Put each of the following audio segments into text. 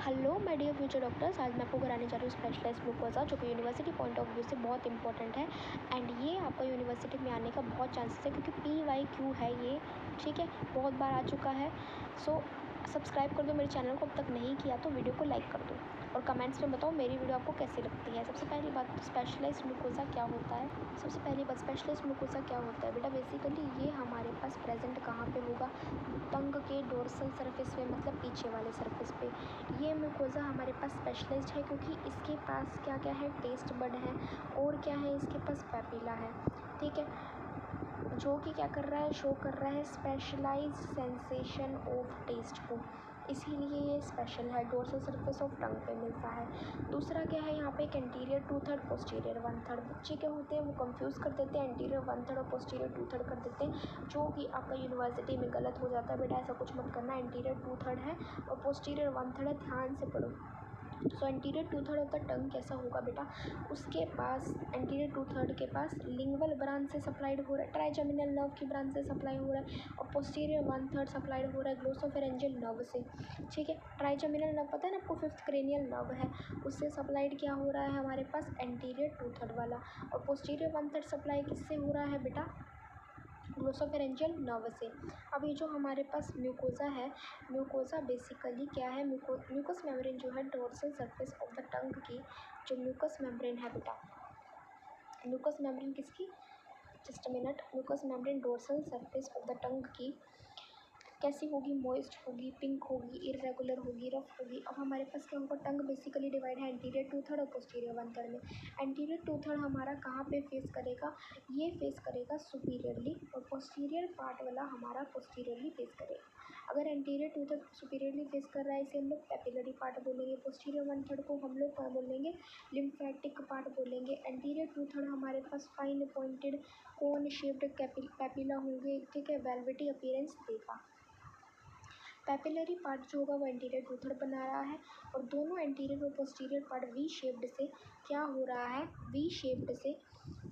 Hello my dear future doctors, आज मैं आपको कराने जा रही हूँ स्पेशलाइज्ड ग्लूकोजा, जो कि यूनिवर्सिटी पॉइंट ऑफ व्यू से बहुत इंपॉर्टेंट है। एंड ये आपका यूनिवर्सिटी में आने का बहुत चांसेस है, क्योंकि PYQ है ये, ठीक है, बहुत बार आ चुका है। सो सब्सक्राइब कर दो मेरे चैनल को, अब तक नहीं किया तो वीडियो को लाइक कर दो और कमेंट्स में बताओ मेरी वीडियो आपको कैसी लगती है। सबसे पहली बात, स्पेशलाइज्ड ग्लूकोजा क्या होता है। सबसे पहली बात, स्पेशलाइज्ड ग्लूकोजा क्या होता है बेटा। बेसिकली ये हमारे पास प्रेजेंट कहाँ पे होगा, टंग के डोर्सल सरफेस पे, मतलब पीछे वाले सरफेस पे। ये ग्लूकोजा हमारे पास स्पेशलाइज्ड है क्योंकि इसके पास क्या क्या है, टेस्ट बड है और क्या है, इसके पास पैपिला है, ठीक है, जो कि क्या कर रहा है, शो कर रहा है स्पेशलाइज सेंसेशन ऑफ टेस्ट को, इसीलिए ये स्पेशल है। डोर्सल सरफेस ऑफ टंग पे मिलता है। दूसरा क्या है, यहाँ पे एक एंटीरियर 2/3 पोस्टीरियर 1/3। बच्चे क्या होते हैं, वो कंफ्यूज कर देते हैं, एंटीरियर 1/3 और पोस्टीरियर 2/3 कर देते हैं, जो कि आपका यूनिवर्सिटी में गलत हो जाता है। बेटा ऐसा कुछ मत करना, एंटीरियर 2/3 है और पोस्टीरियर 1/3 है, ध्यान से पढ़ो। सो एंटीरियर 2/3 ऑफ द टंग कैसा होगा बेटा, उसके पास एंटीरियर 2/3 के पास लिंगवल ब्रांच से सप्लाइड हो रहा है, ट्राइजेमिनल नर्व की ब्रांच से सप्लाई हो रहा है, और पोस्टीरियर 1/3 सप्लाइड हो रहा है ग्लोसोफेरेंजियल नर्व से, ठीक है। ट्राइजेमिनल नर्व पता है ना आपको, 5th क्रेनियल नर्व है, उससे सप्लाइड क्या हो रहा है हमारे पास, एंटीरियर 2/3 वाला। और पोस्टीरियर 1/3 सप्लाई किससे हो रहा है बेटा, ग्लोसोफेरेंजियल नर्व से। अब ये जो हमारे पास म्यूकोजा है, म्यूकोजा बेसिकली क्या है, म्यूकस मेम्ब्रेन जो है dorsal surface of the tongue की, जो म्यूकस मेम्ब्रेन है बेटा, म्यूकस मेम्ब्रेन किसकी, just a minute, mucus membrane dorsal surface of the tongue की कैसी होगी, मॉइस्ट होगी, पिंक होगी, इरेगुलर होगी, रफ होगी। अब हमारे पास क्या होगा, टंग बेसिकली डिवाइड है एंटीरियर 2/3 और पोस्टीरियर 1/3 में। एंटीरियर 2/3 हमारा कहाँ पे फेस करेगा, ये फेस करेगा सुपीरियरली, और पोस्टीरियर पार्ट वाला हमारा पोस्टीरियरली फेस करेगा। अगर एंटीरियर 2/3 सुपीरियरली फेस कर रहा है, इसे हम लोग पैपिलरी पार्ट बोलेंगे। पोस्टीरियर 1/3 को हम लोग क्या बोलेंगे, लिम्फेटिक पार्ट बोलेंगे। एंटीरियर 2/3 हमारे पास फाइन पॉइंटेड कोन शेप्ड पैपिला होंगे, ठीक है, वेलवेटी अपीयरेंस देगा। पैपिलरी पार्ट जो होगा वो एंटीरियर 2/3 बना रहा है, और दोनों एंटीरियर और पोस्टीरियर पार्ट वी शेप्ड से क्या हो रहा है, वी शेप्ड से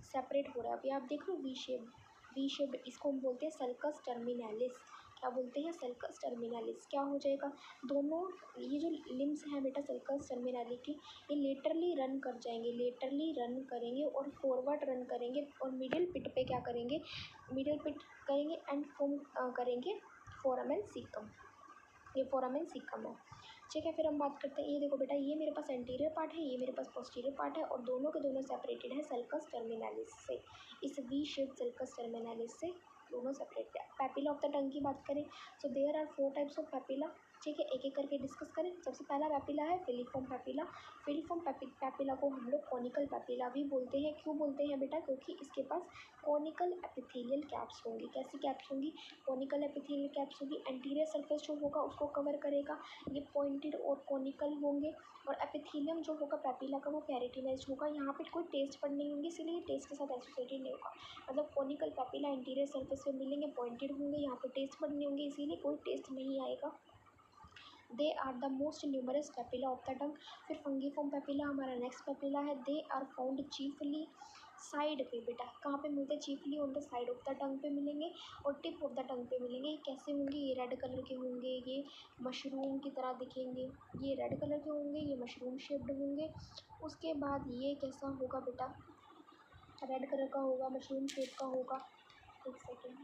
सेपरेट हो रहा है। अभी आप देख लो वी शेप्ड, इसको हम बोलते हैं सल्कस टर्मिनालिस। क्या बोलते हैं, सल्कस टर्मिनालिस। क्या हो जाएगा, दोनों ये जो लिम्स हैं बेटा सल्कस टर्मिनाली की, ये लेटरली रन कर जाएंगे, लेटरली रन करेंगे और फॉरवर्ड रन करेंगे, और मिडिल पिट पे क्या करेंगे, मिडिल पिट करेंगे एंड फॉर्म करेंगे फोरामेन सीकम। ये फोरामेन सीकम है, ठीक है। फिर हम बात करते हैं, ये देखो बेटा, ये मेरे पास एंटीरियर पार्ट है, ये मेरे पास पोस्टीरियर पार्ट है, और दोनों के दोनों सेपरेटेड है सल्कस टर्मिनालिस से, इस वी शेप सल्कस टर्मिनालिस से दोनों सेपरेट है। पैपिला ऑफ द टंग की बात करें, so there are 4 types of papilla, ठीक है, एक एक करके डिस्कस करें। सबसे पहला पैपिला है फिलीफॉर्म पैपिला। फिलीफॉर्म पैपिला को हम लोग कॉनिकल पैपिला भी बोलते हैं। क्यों बोलते हैं बेटा, क्योंकि इसके पास कॉनिकल एपिथेलियल कैप्स होंगी। कैसी कैप्स होंगी, कॉनिकल एपिथेलियल कैप्स होगी। एंटीरियर सरफेस जो होगा उसको कवर करेगा, ये पॉइंटेड और कॉनिकल होंगे, और एपिथेलियम जो होगा पैपिला का वो कैरेटिनाइज्ड होगा। यहाँ पे कोई टेस्ट बड नहीं होंगी, इसीलिए टेस्ट के साथ एसोसिएटेड नहीं होगा। मतलब कॉनिकल पैपिला एंटीरियर सरफेस पे मिलेंगे, पॉइंटेड होंगे, यहाँ पे टेस्ट बड नहीं होंगे, इसीलिए कोई टेस्ट नहीं आएगा। They are the most numerous papilla of the tongue. फिर फंगीफॉर्म पैपिला हमारा नेक्स्ट पैपिला है। They are found chiefly side पे, बेटा कहाँ पे मिलते हैं, chiefly on the side of the tongue पे मिलेंगे और टिप ऑफ द टंग पे मिलेंगे। ये कैसे होंगे, ये रेड कलर के होंगे, ये मशरूम की तरह दिखेंगे, ये रेड कलर के होंगे, ये मशरूम शेप्ड होंगे। उसके बाद ये कैसा होगा बेटा, रेड कलर का होगा, मशरूम शेप का होगा, एक सेकेंड,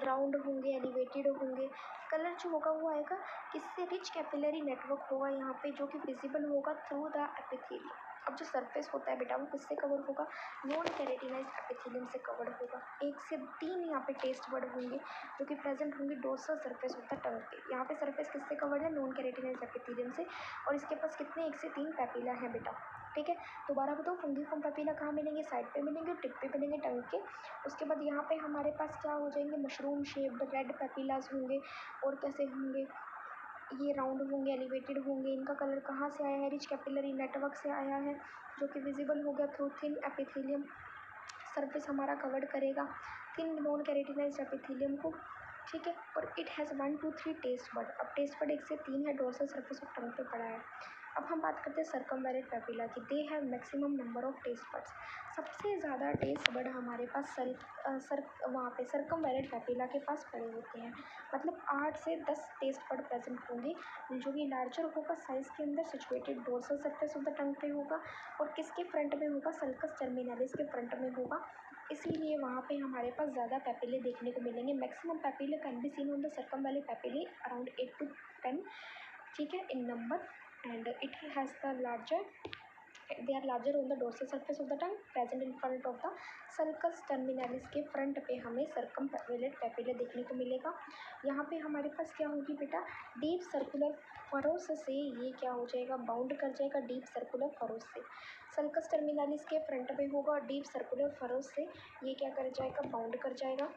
राउंड होंगे, एलिवेटेड होंगे। कलर जो होगा वो आएगा किससे, रिच कैपिलरी नेटवर्क होगा यहाँ पे, जो कि विजिबल होगा थ्रू द एपिथेलियम। अब जो सरफेस होता है बेटा वो किससे कवर होगा, नॉन कैरेटिनाइज्ड एपिथेलियम से कवर्ड होगा। 1 से 3 यहाँ पे टेस्ट बड होंगे जो कि प्रेजेंट होंगे dorsal surface of the tongue पे। यहाँ पे सरफेस किससे कवर्ड है, नॉन कैरेटिनाइज्ड एपिथेलियम से, और इसके पास कितने 1 से 3 पैपिला हैं बेटा, ठीक है। दोबारा बताओ, फंगीफॉर्म पैपिला कहाँ मिलेंगे, साइड पे मिलेंगे और टिप पे मिलेंगे टंग के। उसके बाद यहाँ पे हमारे पास क्या हो जाएंगे, मशरूम शेप्ड रेड पैपिलाज होंगे, और कैसे होंगे, ये राउंड होंगे, एलिवेटेड होंगे। इनका कलर कहाँ से आया है, रिच कैपिलरी नेटवर्क से आया है, जो कि विजिबल हो गया थ्रू थिन एपिथेलियम। सरफेस हमारा कवर्ड करेगा थिन नॉन कैरेटिनाइज्ड एपिथेलियम को, ठीक है। और it has 1 to 3 taste bud. अब टेस्ट बड 1 से 3 है, डोर्सल सरफेस ऑफ टंग पे पड़ा है। अब हम बात करते हैं सर्कमवैलेट पेपिला की। They have maximum number of taste buds. सबसे ज़्यादा टेस्ट बड हमारे पास वहाँ पे सर्कमवैलेट पेपिला के पास पड़े होते हैं। मतलब 8 से 10 टेस्ट बड प्रेजेंट होंगे, जो कि लार्जर होगा साइज के अंदर, situated dorsal surface of the tongue पे होगा और किसके फ्रंट में होगा, सल्कस टर्मिनलिस के फ्रंट में होगा। इसीलिए वहाँ पे हमारे पास ज़्यादा पेपिले देखने को मिलेंगे। Maximum papillae can be seen on the circumvallate papillae around 8 to 10, ठीक है, in number. And it has the larger, they are larger on the dorsal surface of the tongue, present in front of the sulcus terminalis के front पे हमें सर्कमवैलेट papilla देखने को मिलेगा। यहाँ पे हमारे पास क्या होगी बेटा, डीप सर्कुलर फरोस से ये क्या हो जाएगा, बाउंड कर जाएगा डीप सर्कुलर फरोस से। सल्कस टर्मिनलिस के फ्रंट पे होगा, डीप सर्कुलर फरोस से ये क्या कर जाएगा, बाउंड कर जाएगा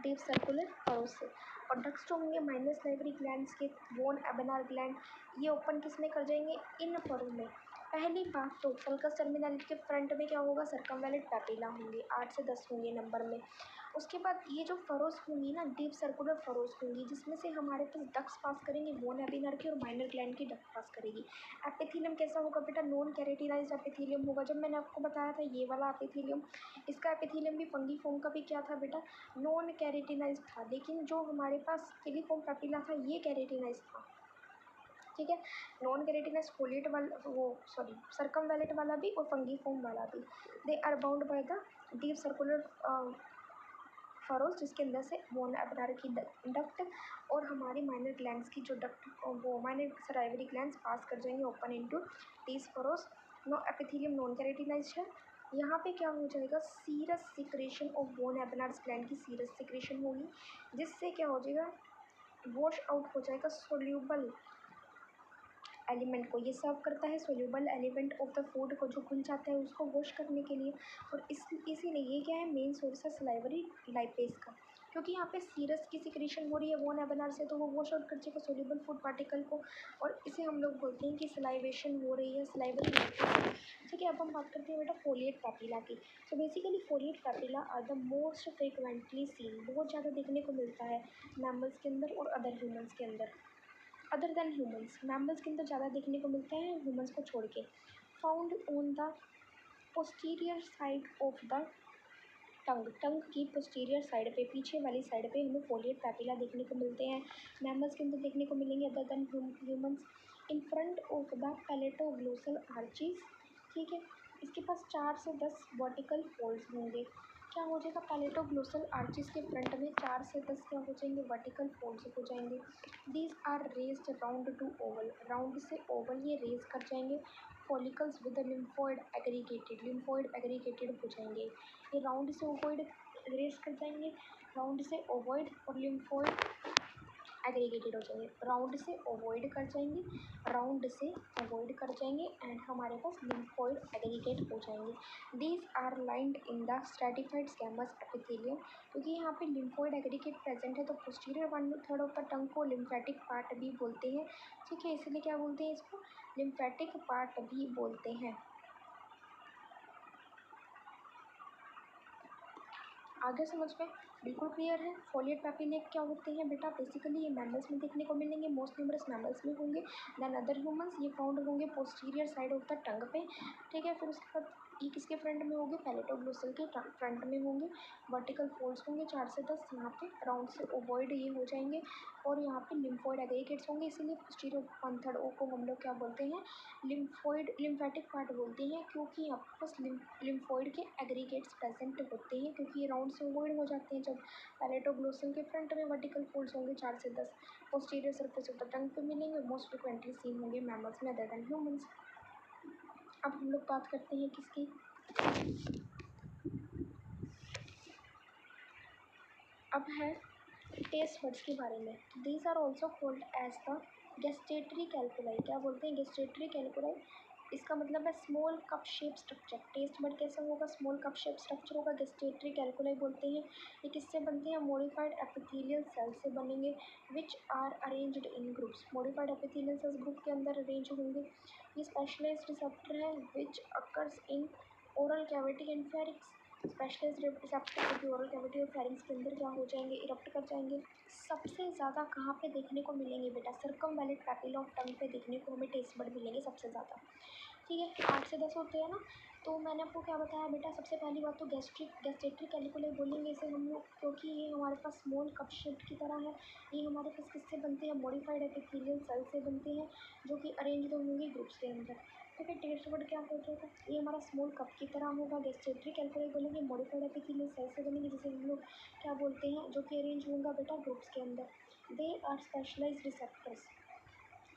डीप सर्कुलर फरोस से। और डक्ट्स जो होंगे माइनर सलाइवरी ग्लैंड्स के, बोन एबेनर ग्लैंड, ये ओपन किस में कर जाएंगे, इन फरो में। पहली बात तो सल्कस टर्मिनलिस के फ्रंट में क्या होगा, सर्कमवैलेट पेपिला होंगे, 8 से 10 होंगे नंबर में। उसके बाद ये जो फरोस होंगी ना, डीप सर्कुलर फरोस होंगी, जिसमें से हमारे पास डक्ट्स पास करेंगे, बोन एबेनर की और माइनर ग्लैंड की डक्ट पास करेगी। एपिथेलियम कैसा होगा बेटा, नॉन कैरेटिनाइज्ड एपिथेलियम होगा। जब मैंने आपको बताया था ये वाला एपिथेलियम, इसका एपिथेलियम भी फंगीफॉर्म का भी क्या था बेटा, नॉन कैरेटिनाइज्ड था। लेकिन जो हमारे पास फिलीफॉर्म पेपिला था ये कैरेटिनाइज्ड था, ठीक है। नॉन कैरेटिनाइज फोलिएट वाला, वो सॉरी सर्कमवैलेट वाला भी और फंगीफॉर्म वाला भी। They are bound by the deep circular furrows, जिसके अंदर से बोन एबेनर की डक्ट और हमारी माइनर ग्लैंड्स की जो डक्ट, वो माइनर सलाइवरी ग्लैंड्स पास कर जाएंगे open into these furrows. No epithelium non keratinised है। यहाँ पे क्या हो जाएगा, serous secretion of von Ebner's gland की सीरस सिक्रेशन होगी, जिससे क्या हो जाएगा, वॉश आउट हो जाएगा सोल्यूबल एलिमेंट को। ये सर्व करता है soluble element of the food को, जो घुल जाता है उसको वॉश करने के लिए। और इसीलिए ये क्या है, मेन सोर्स है सलाइवरी लाइपेज का। क्योंकि यहाँ पे सीरस की सिक्रेशन हो रही है बोन एबेनर से, तो वो वॉश आउट कर जाएगा सोल्यूबल फूड पार्टिकल को, और इसे हम लोग बोलते हैं कि सलाइवेशन हो रही है, सलाइवरी लाइपेज। ठीक है। अब हम बात करते हैं बेटा फोलिएट पेपिला की। तो basically foliate papilla are the most frequently seen, बहुत ज़्यादा देखने को मिलता है मैमल्स के अंदर और अदर ह्यूमन्स के अंदर। अदर देन ह्यूमन्स, मैमल्स के अंदर ज़्यादा देखने को मिलते हैं ह्यूमन्स को छोड़ के। Found on the posterior side of the tongue, tongue की पोस्टीरियर साइड पे, पीछे वाली साइड पे हमें फोलिएट पेपिला देखने को मिलते हैं, मैमल्स के अंदर देखने को मिलेंगे other than humans. In front of the palatoglossal arches, ठीक है। इसके पास 4 से 10 वर्टिकल फोल्ड्स होंगे। क्या हो जाएगा, पैलेटोग्लोसल आर्चीज के फ्रंट में 4 से 10 क्या हो जाएंगे, वर्टिकल फोल्ड्स हो जाएंगे। These are raised round to oval, round से ओवल ये रेज कर जाएंगे। फॉलिकल्स विद लिम्फोइड एग्रीगेटेड हो जाएंगे। ये राउंड से ओवॉइड रेस कर जाएंगे, राउंड से ओवॉइड और लिम्फोइड एग्रीगेटेड हो जाएंगे, राउंड से ओवॉइड कर जाएंगे, राउंड से अवॉइड कर जाएंगे एंड हमारे पास लिम्फोइड एग्रीगेट हो जाएंगे। These are lined in the stratified squamous epithelium. क्योंकि यहाँ पे लिम्फोइड एग्रीगेट प्रेजेंट है, तो पोस्टीरियर 1/3 ऑफ द टंग को लिम्फेटिक पार्ट भी बोलते हैं, ठीक है। इसलिए क्या बोलते हैं, इसको लिम्फेटिक पार्ट भी बोलते हैं। आगे समझ में बिल्कुल क्लियर है। फोलिएट पेपिले क्या होते हैं बेटा, बेसिकली ये मैमल्स में देखने को मिलेंगे, मोस्ट न्यूमरस मैमल्स में होंगे देन अदर ह्यूमंस। ये फाउंड होंगे posterior side of the tongue पे, ठीक है। फिर उसके बाद ये किसके फ्रंट में होंगे, पैलेटोग्लोसल के फ्रंट में होंगे। वर्टिकल फोल्ड्स होंगे 4 से 10 यहाँ पे, राउंड से ओवॉइड ये हो जाएंगे और यहाँ पे लिम्फोइड एग्रीगेट्स होंगे। इसीलिए पोस्टीरियर 1/3 को हम लोग क्या बोलते हैं, लिम्फेटिक पार्ट बोलते हैं, क्योंकि यहाँ पर बस लिम्फोइड के एग्रीगेट्स प्रेजेंट होते हैं, क्योंकि ये राउंड से ओवॉइड हो जाते हैं। जब पैलेटोग्लोसल के फ्रंट में वर्टिकल फोल्ड्स होंगे 4 से 10, posterior surface of the tongue पे मिलेंगे, मोस्ट फ्रिक्वेंटली सीन होंगे मैमल्स में अदर देन ह्यूमंस। अब हम लोग बात करते हैं किसकी, अब है टेस्ट बड्स के बारे में। These are also called as the gustatory calculi. क्या बोलते हैं, गेस्टेटरी कैलकुलाई। इसका मतलब है small cup shape structure. Taste bud कैसा होगा, स्मॉल कप शेप स्ट्रक्चर होगा, गेस्टेटरी कैलकुलाई बोलते हैं। ये किससे बनते हैं, मॉडिफाइड एपिथेलियल सेल से बनेंगे, which are arranged in groups. Modified epithelial cells group के अंदर अरेंज होंगे। ये स्पेशलाइज्ड रिसेप्टर है which occurs in oral cavity and pharynx. Specialised receptor जो कि ओरल कैविटी और फेरिंग्स के अंदर क्या हो जाएंगे, इरप्ट कर जाएंगे। सबसे ज़्यादा कहाँ पे देखने को मिलेंगे बेटा, सर्कमवैलेंट पैपिला ऑफ टंग पे देखने को हमें टेस्ट बड मिलेंगे सबसे ज़्यादा। ठीक है, 8 से 10 होते हैं ना। तो मैंने आपको क्या बताया बेटा, सबसे पहली बात तो गैस्ट्रेटरी कैलिकुले बोलेंगे इसे हम लोग, क्योंकि ये हमारे पास स्मॉल कप शेप की तरह है। ये हमारे पास किससे बनते हैं, मॉडिफाइड एपिथेलियल सेल से बनते हैं, जो कि अरेंज होंगे ग्रुप्स के अंदर। ठीक है, टेस्ट बड क्या हो जाएगा, ये हमारा स्मॉल कप की तरह होगा। गैस्ट्रेटरी कैलिकुले बोलेंगे मॉडिफाइड एपिथेलियल सेल से बनेंगे, जिसे हम लोग क्या बोलते हैं, जो कि अरेंज होगा बेटा ग्रुप्स के अंदर। They are specialised receptors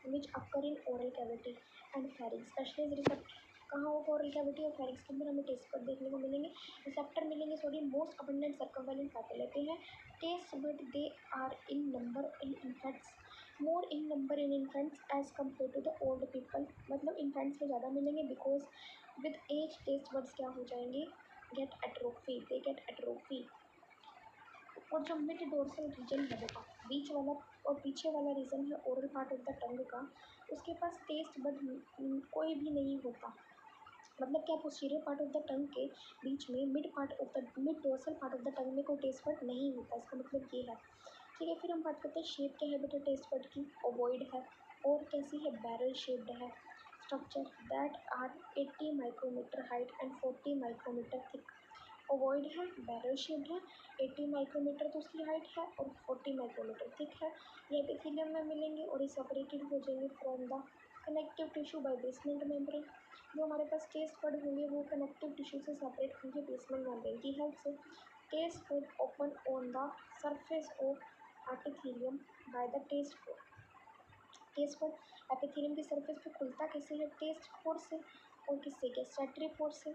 which occur in oral cavity and pharynx. Specialised receptor कहाँ होगा, ओरल कैविटी और फेरिंग्स के अंदर हमें टेस्ट बड देखने को मिलेंगे। रिसेप्टर मिलेंगे sorry most abundant circumvallate papilla पे हैं। Taste bud they are in number in infants, more in number in infants as compare to the old people. मतलब इन्फेंट्स में ज़्यादा मिलेंगे, because with age taste buds क्या हो जाएंगे, get atrophy, they get atrophy. और जो मिड डोर्सल रीजन है बेटा, बीच वाला और पीछे वाला रीजन है ओरल पार्ट ऑफ द टंग का, उसके पास टेस्ट बड कोई भी नहीं होता। मतलब क्या, पोस्टीरियर पार्ट ऑफ द टंग के बीच में mid dorsal part of the टंग में कोई टेस्ट बड नहीं होता, इसका मतलब ये है। ठीक है, फिर हम बात करते हैं शेप क्या है बेटा टेस्ट बड की, ओवॉइड है। और कैसी है, बैरल शेप्ड है। Structure that are 80 micrometre height and 40 micrometre thick. Ovoid है, बैरल शेप्ड है, 80 माइक्रोमीटर तो उसकी हाइट है और 40 माइक्रोमीटर थिक है। ये एपिथेलियम में मिलेंगे और ये सेपरेटेड हो जाएंगे from the connective tissue by basement membrane. जो हमारे पास टेस्ट बड होंगे वो कनेक्टिव टिश्यू से सेपरेट होंगे बेसमेंट मेम्ब्रेन की हेल्प से। Taste bud open on the surface of epithelium by the taste bud. Taste bud epithelium की सरफेस पे खुलता कैसे है, टेस्ट पोर से और किससे, गैस्ट्रेटरी पोर से।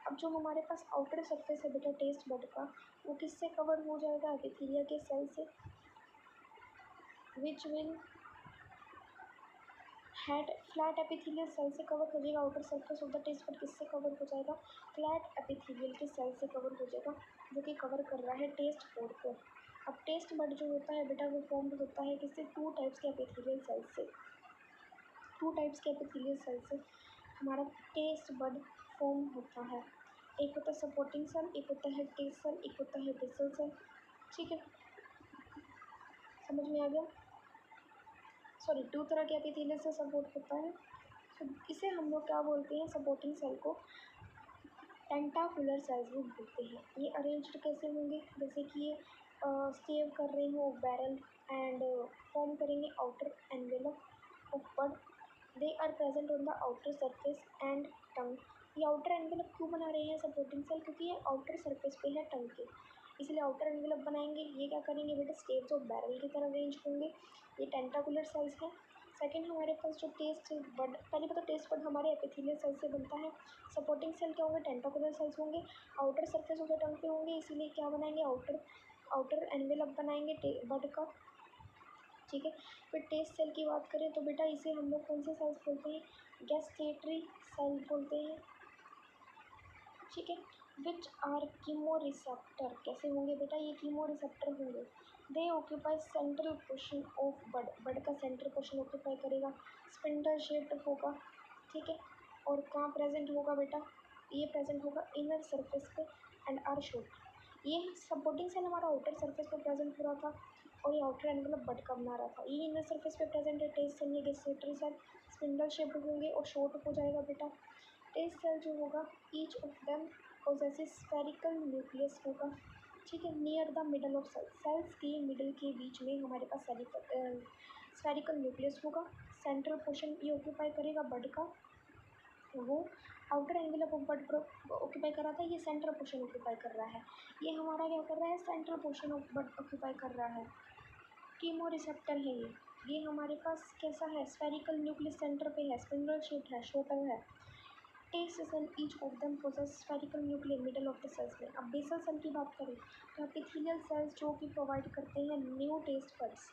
अब जो हमारे पास आउटर सरफेस है बेटा टेस्ट बड का, वो किससे कवर हो जाएगा, एपिथेलिया के सेल से, which will had flat epithelial cell से कवर हो जाएगा। Outer surface of the taste bud किससे कवर हो जाएगा, फ्लैट एपिथेलियल के सेल से कवर हो जाएगा, जो कि कवर कर रहा है टेस्ट पोर को। अब टेस्ट बड जो होता है बेटा वो फॉर्म होता है किससे, टू टाइप्स के एपिथेलियल सेल से। टू टाइप्स के एपिथेलियल सेल से हमारा टेस्ट बड फॉर्म होता है। एक होता है सपोर्टिंग सेल, एक होता है टेस्ट सेल, एक होता है बेसल सेल। ठीक है, समझ में आ गया। सॉरी, दो तरह के एपिथेलियल से सपोर्ट होता है। तो इसे हम लोग क्या बोलते हैं, सपोर्टिंग सेल को टेंटाकुलर सेल्स भी बोलते हैं। ये अरेंज्ड कैसे होंगे, जैसे कि ये सेव कर रहे हो बैरल एंड फॉर्म करेंगे outer envelope of bud. They are present on the outer surface and tongue. ये आउटर एनवेलप क्यों बना रहे हैं सपोर्टिंग सेल, क्योंकि ये आउटर सरफेस पे है टंग के, इसलिए आउटर एनवेलप बनाएंगे। ये क्या करेंगे बेटा, स्टेप्स ऑफ बैरल की तरह अरेंज होंगे। ये टेंटाकुलर सेल्स हैं। सेकंड हमारे पास जो टेस्ट बड, पहले पता टेस्ट बड हमारे एपिथेलियल सेल से बनता है। सपोर्टिंग सेल क्या होंगे, टेंटाकुलर सेल्स होंगे, outer surface of the tongue पे होंगे, इसीलिए क्या बनाएंगे, आउटर एनवेलप बनाएंगे बड का। ठीक है, फिर टेस्ट सेल की बात करें तो बेटा इसे हम लोग कौन से सेल्स बोलते हैं, गैस्ट्रेटरी सेल बोलते हैं। ठीक है, विच आर कीमो रिसेप्टर, कैसे होंगे बेटा, ये कीमो रिसेप्टर होंगे। They occupy central portion of bud, bud का सेंट्रल पोर्शन ऑक्यूपाई करेगा, स्पिंडल शेप्ड होगा। ठीक है, और कहाँ प्रेजेंट होगा बेटा, ये प्रेजेंट होगा इनर सरफेस पे एंड आर शॉर्ट। ये सपोर्टिंग सेल हमारा आउटर सरफेस पे प्रेजेंट हो रहा था और ये आउटर एनवेलप बड का बना रहा था। ये इनर सरफेस पे प्रेजेंट है टेस्ट सेल, ये गैस्ट्रेटरी सेल स्पिंडल शेप्ड होंगे और शॉर्ट हो जाएगा बेटा। टेस्ट सेल जो होगा each of them possesses spherical nucleus होगा। ठीक है, near the middle of cells के मिडल के बीच में हमारे पास स्फेरिकल न्यूक्लियस होगा। सेंट्रल पोर्शन ये ऑक्यूपाई करेगा बड का, वो outer angular of bud occupy कर रहा था, ये सेंट्रल पोर्शन ऑक्यूपाई कर रहा है। ये हमारा क्या कर रहा है, central portion of bud occupy कर रहा है। कीमो रिसेप्टर है ये हमारे पास कैसा है, स्फेरिकल न्यूक्लियस सेंटर पे है, स्पिंडल शेप है, शॉर्टर है। Taste cell each of them poses spherical nuclear middle of the cells में। अब बेसल सेल की बात करें तो एपिथेलियल सेल्स जो कि प्रोवाइड करते हैं new taste buds.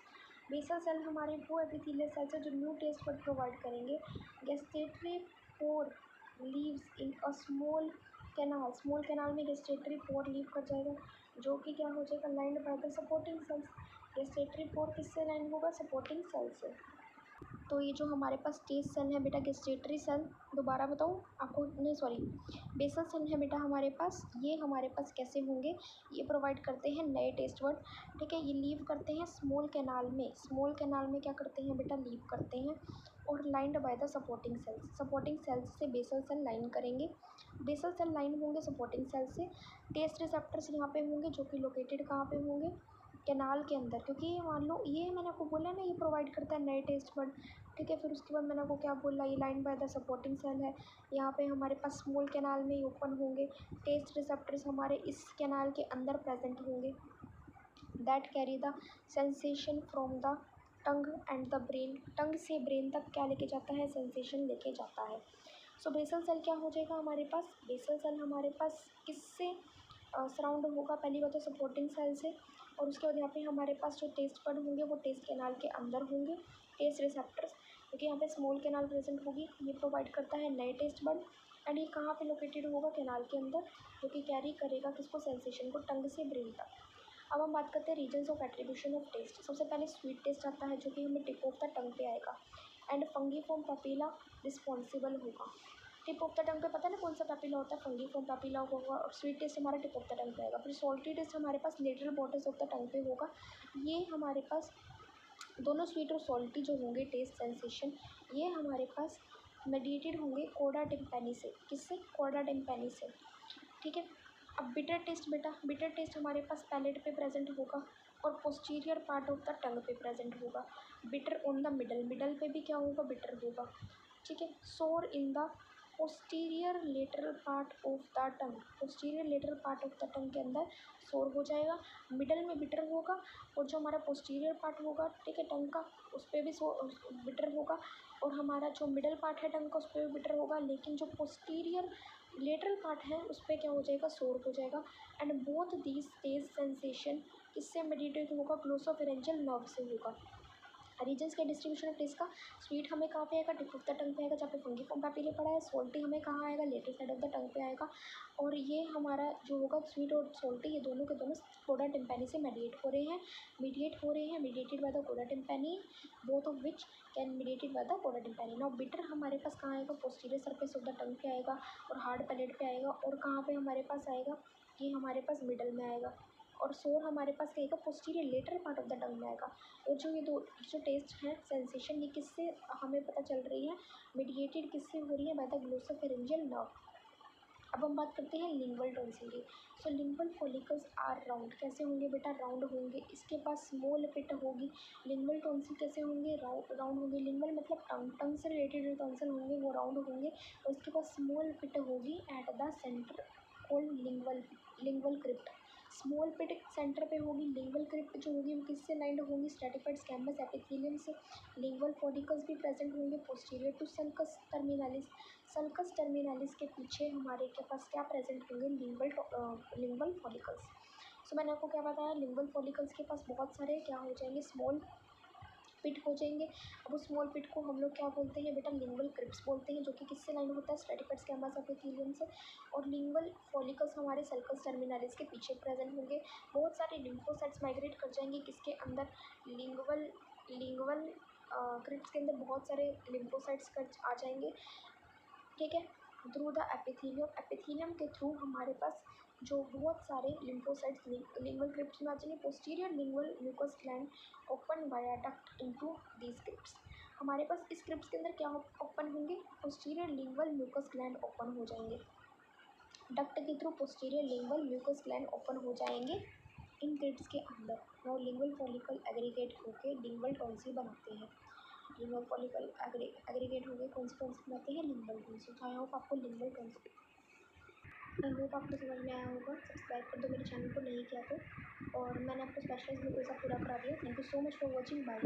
Basal cell हमारे वो एपिथेलियल सेल्स है जो न्यू टेस्ट बड प्रोवाइड करेंगे। Gustatory pore leaves in a small canal में गैस्ट्रेटरी पोर लीव कर जाएगा, जो कि क्या हो जाएगा, lined by the supporting cells. Gustatory pore किससे लाइन होगा, सपोर्टिंग सेल से। तो ये जो हमारे पास टेस्ट सेल है बेटा, गेस्टेटरी सेल, दोबारा बताऊँ आपको, नहीं सॉरी, बेसल सेल है बेटा हमारे पास, ये हमारे पास कैसे होंगे, ये प्रोवाइड करते हैं नए टेस्ट वर्ड, ठीक है। ये लीव करते हैं स्मॉल कैनाल में, स्मॉल कैनाल में क्या करते हैं बेटा, लीव करते हैं, और lined by the supporting sales, supporting sales से बेसल सेल लाइन करेंगे, बेसल सेल लाइन होंगे सपोर्टिंग सेल से। टेस्ट रिसेप्टर्स यहाँ पे होंगे, जो कि लोकेटेड कहाँ पे होंगे, कैनाल के अंदर, क्योंकि ये मान लो, ये मैंने आपको बोला ना, ये प्रोवाइड करता है नए टेस्ट वर्ड, ठीक है। फिर उसके बाद मैंने आपको क्या बोला, ये line by the supporting cell है, यहाँ पे हमारे पास स्मॉल कैनाल में ही ओपन होंगे, टेस्ट रिसेप्टर्स हमारे इस कैनाल के अंदर प्रेजेंट होंगे, that carry the sensation from the tongue and the brain, tongue से ब्रेन तक क्या लेके जाता है, सेंसेशन लेके जाता है। सो बेसल सेल क्या हो जाएगा हमारे पास, बेसल सेल हमारे पास किससे सराउंड होगा, पहली बात तो सपोर्टिंग सेल से, और उसके बाद यहाँ पे हमारे पास जो टेस्ट बड होंगे वो टेस्ट कैनाल के अंदर होंगे, टेस्ट रिसेप्टर्स, क्योंकि यहाँ पे स्मॉल कैनाल प्रेजेंट होगी, ये प्रोवाइड करता है नए टेस्ट बड, एंड ये कहाँ पे लोकेटेड होगा, कैनाल के अंदर, जो कि कैरी करेगा किसको, सेंसेशन को, टंग से ब्रेन तक। अब हम बात करते हैं reasons of attribution of taste. सबसे पहले स्वीट टेस्ट आता है, जो कि हमें टिप ऑफ द टंग पे आएगा, एंड फंगीफॉर्म पैपिला रिस्पॉन्सिबल होगा। टिप ऑफ द टंग पे पता है ना कौन सा पैपिला होता है, फंगीफॉर्म पैपिला होगा, और स्वीट टेस्ट हमारा टिप ऑफ द टंग पे आएगा। फिर सॉल्टी टेस्ट हमारे पास lateral borders of the tongue पे होगा, ये हमारे पास दोनों स्वीट और सॉल्टी जो होंगे टेस्ट सेंसेशन, ये हमारे पास मेडिएटेड होंगे कोडा टिम्पैनी से, किससे, कोडा टिम्पैनी से, ठीक है। अब बिटर टेस्ट बेटा, बिटर टेस्ट हमारे पास पैलेट पे प्रेजेंट होगा, और posterior part of the tongue पे प्रेजेंट होगा, bitter on the middle, middle पे भी क्या होगा, बिटर होगा, ठीक है। सोर in the posterior lateral part of the tongue, posterior lateral part of the टंग के अंदर सोर हो जाएगा, मिडल में बिटर होगा, और जो हमारा पोस्टीरियर पार्ट होगा, ठीक है, टंग का, उस पर भी बिटर होगा, और हमारा जो मिडल पार्ट है टंग का, उस पर भी बिटर होगा, लेकिन जो पोस्टीरियर लेटरल पार्ट है उस पर क्या हो जाएगा, सोर हो जाएगा। And both these taste sensation किससे मेडिएटेड होगा, ग्लोसोफेरेंजियल नर्व से होगा। रीजन्स के डिस्ट्रीब्यूशन ऑफ टेस्ट का, स्वीट हमें कहाँ पे आएगा, टिप ऑफ द टंग पे आएगा, जहाँ पे फंगीफॉर्म पैपिला पड़ा है, सोल्टी हमें कहाँ आएगा, lateral side of the tongue पे आएगा, और ये हमारा जो होगा स्वीट और सोल्टी, ये दोनों के दोनों कोडा टिम्पैनी से मेडिएट हो रहे हैं, मीडिएटेड बाय द कोडा टिम्पैनी, both of which can mediated by the कोडा टिम्पैनी। नाउ बिटर हमारे पास कहाँ आएगा, posterior surface of the tongue पे आएगा, और हार्ड पैलेट पे आएगा, और कहाँ पे हमारे पास आएगा, ये हमारे पास मिडल में आएगा, और सोर हमारे पास क्या आएगा, posterior lateral part of the टंग में आएगा। और जो ये दो जो टेस्ट है सेंसेशन, ये किससे हमें पता चल रही है, मीडिएटेड किससे हो रही है, बाय द ग्लोसोफेरेंजियल नर्व। अब हम बात करते हैं लिंगुअल टॉन्सिल की। सो लिंगुअल फॉलिकल्स आर राउंड, कैसे होंगे बेटा, राउंड होंगे, इसके पास स्मॉल पिट होगी। लिंगुअल टॉन्सिल कैसे होंगे, राउंड होंगे, लिंगुअल मतलब टंग, टंग से रिलेटेड जो टॉन्सिल होंगे वो राउंड होंगे, और इसके पास स्मॉल पिट होगी at the centre, called lingual crypt. Small pit centre पे होगी, लिंगुअल क्रिप्ट जो होगी वो किससे लाइंड होगी, स्ट्रैटिफाइड स्कैमस एपिथेलियम से। लिंगुअल फॉलिकल्स भी प्रेजेंट होंगे posterior to sulcus terminalis, sulcus terminalis के पीछे हमारे के पास क्या प्रेजेंट होंगे, लिंगुअल फॉलिकल्स। सो मैंने आपको क्या बताया, लिंगुअल फॉलिकल्स के पास बहुत सारे क्या हो जाएंगे, स्मॉल पिट हो जाएंगे। अब उस स्मॉल पिट को हम लोग क्या बोलते हैं बेटा, लिंगुअल क्रिप्स बोलते हैं, जो कि किससे लाइन होता है, स्ट्रैटिफाइड स्कैमस एपिथेलियम से। और लिंगुअल फॉलिकल्स हमारे सल्कस टर्मिनालिस के पीछे प्रेजेंट होंगे। बहुत सारे लिम्फोसाइट्स माइग्रेट कर जाएंगे किसके अंदर, लिंगुअल क्रिप्स के अंदर बहुत सारे लिम्फोसाइट्स कर आ जाएंगे, ठीक है। थ्रू द एपिथेलियम, एपिथेलियम के थ्रू हमारे पास जो बहुत सारे लिम्फोसाइट्स लिंगुअल क्रिप्स में आ जाएंगे। Posterior lingual mucous gland open via duct into these crypts, हमारे पास इस क्रिप्स के अंदर क्या ओपन होंगे, posterior lingual mucous gland open हो जाएंगे, डक्ट के through posterior lingual mucous gland open हो जाएंगे इन क्रिप्स के अंदर। और लिंगुअल फॉलिकल एग्रीगेट होकर लिंगुअल टॉन्सिल बनाते हैं, लिंगुअल फॉलिकल एग्रीगेट हो गए, कौन से टॉन्सिल बनाते हैं, लिंगुअल टॉन्सिल। आई होप आपको लिंगुअल टॉन्सिल, आई होप आपको समझ में आया होगा। सब्सक्राइब कर दो मेरे चैनल को नहीं किया तो, और मैंने आपको स्पेशलाइज वीडियोज़ पूरा करा दिया। Thank you so much for watching, bye.